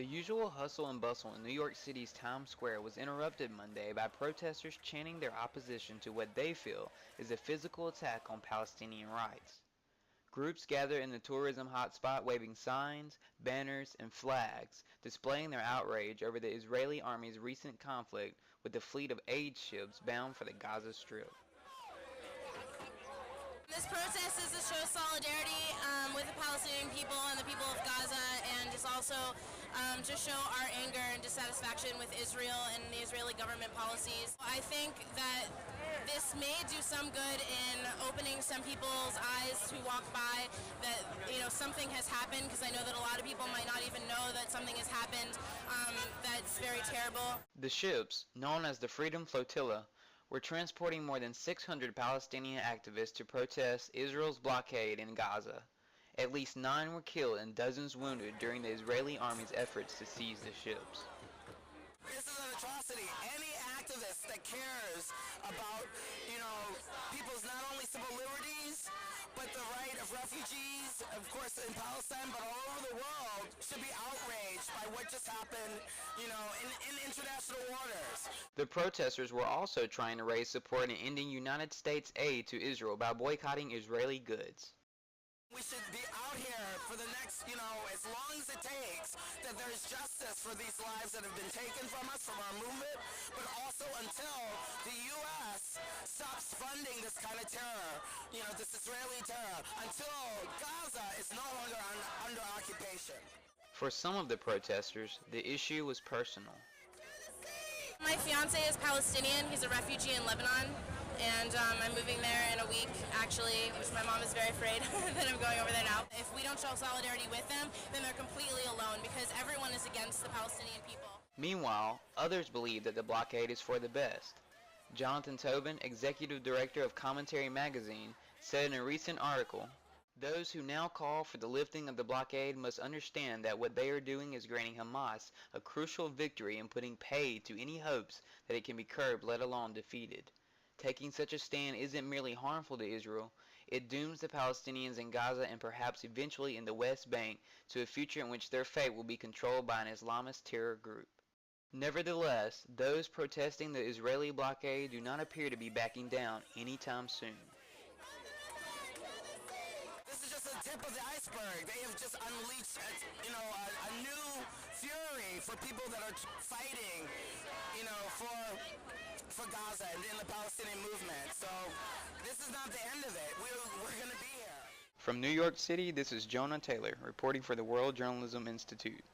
The usual hustle and bustle in New York City's Times Square was interrupted Monday by protesters chanting their opposition to what they feel is a physical attack on Palestinian rights. Groups gather in the tourism hotspot waving signs, banners, and flags, displaying their outrage over the Israeli army's recent conflict with the fleet of aid ships bound for the Gaza Strip. This protest is to show solidarity with the Palestinian people and the people of Gaza, and it's also to show our anger and dissatisfaction with Israel and the Israeli government policies. I think that this may do some good in opening some people's eyes who walk by that something has happened, because I know that a lot of people might not even know that something has happened that's very terrible. The ships, known as the Freedom Flotilla, were transporting more than 600 Palestinian activists to protest Israel's blockade in Gaza. At least 9 were killed and dozens wounded during the Israeli army's efforts to seize the ships. This is an atrocity. Any activist that cares about, people's not only civil liberties, but the right of refugees, of course in Palestine, but all over the world, should be outraged by what just happened, in international waters. The protesters were also trying to raise support in ending United States aid to Israel by boycotting Israeli goods. We should be out here for the next, as long as it takes, that there's justice for these lives that have been taken from us, from our movement, but also until the U.S. stops funding this kind of terror, this Israeli terror, until Gaza is no longer under occupation. For some of the protesters, the issue was personal. My fiance is Palestinian. He's a refugee in Lebanon, and I'm moving there in a week, actually, which my mom is very afraid that I'm going over there now. If we don't show solidarity with them, then they're completely alone, because everyone is against the Palestinian people. Meanwhile, others believe that the blockade is for the best. Jonathan Tobin, executive director of Commentary magazine, said in a recent article, "Those who now call for the lifting of the blockade must understand that what they are doing is granting Hamas a crucial victory and putting paid to any hopes that it can be curbed, let alone defeated. Taking such a stand isn't merely harmful to Israel, it dooms the Palestinians in Gaza and perhaps eventually in the West Bank to a future in which their fate will be controlled by an Islamist terror group." Nevertheless, those protesting the Israeli blockade do not appear to be backing down anytime soon. This is just the tip of the iceberg. They have just unleashed, a new fury for people that are fighting, for Gaza and in the Palestinian movement. So this is not the end of it. We're going to be here. From New York City, this is Jonah Taylor reporting for the World Journalism Institute.